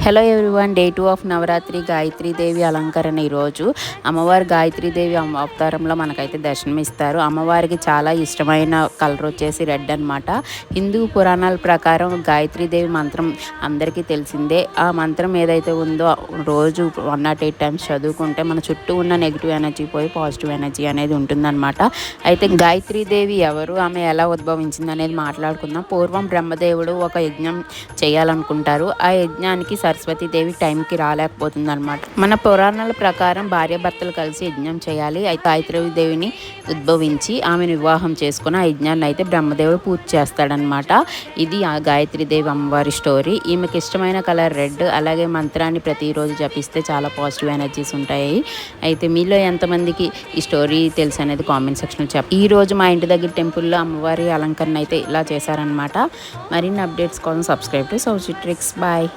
Hello everyone, day 2 of Navratri Gayatridevi అలంకరణ. ఈరోజు అమ్మవారు గాయత్రీదేవి అవతారంలో మనకైతే దర్శనమిస్తారు. అమ్మవారికి చాలా ఇష్టమైన కలర్ వచ్చేసి రెడ్ అనమాట. హిందూ పురాణాల ప్రకారం గాయత్రీదేవి మంత్రం అందరికీ తెలిసిందే. ఆ మంత్రం ఏదైతే ఉందో రోజు 108 టైమ్స్ చదువుకుంటే మన చుట్టూ ఉన్న నెగిటివ్ ఎనర్జీ పోయి పాజిటివ్ ఎనర్జీ అనేది ఉంటుందన్నమాట. అయితే గాయత్రీదేవి ఎవరు, ఆమె ఎలా ఉద్భవించింది అనేది మాట్లాడుకుందాం. పూర్వం బ్రహ్మదేవుడు ఒక యజ్ఞం చేయాలనుకుంటారు. ఆ యజ్ఞానికి సరస్వతీదేవి టైంకి రాలేకపోతుంది అనమాట. మన పురాణాల ప్రకారం భార్యాభర్తలు కలిసి యజ్ఞం చేయాలి. అయితే గాయత్రీదేవిని ఉద్భవించి ఆమెను వివాహం చేసుకుని ఆ యజ్ఞాన్ని అయితే బ్రహ్మదేవుడు పూర్తి చేస్తాడనమాట. ఇది ఆ గాయత్రీదేవి అమ్మవారి స్టోరీ. ఈమెకి ఇష్టమైన కలర్ రెడ్. అలాగే మంత్రాన్ని ప్రతిరోజు జపిస్తే చాలా పాజిటివ్ ఎనర్జీస్ ఉంటాయి. అయితే మీలో ఎంతమందికి ఈ స్టోరీ తెలుసు అనేది కామెంట్ సెక్షన్లో చెప్పండి. ఈ రోజు మా ఇంటి దగ్గర టెంపుల్లో అమ్మవారి అలంకరణ అయితే ఇలా చేశారనమాట. మరిన్ని అప్డేట్స్ కోసం సబ్స్క్రైబ్ టు సౌజీ ట్రిక్స్. బాయ్.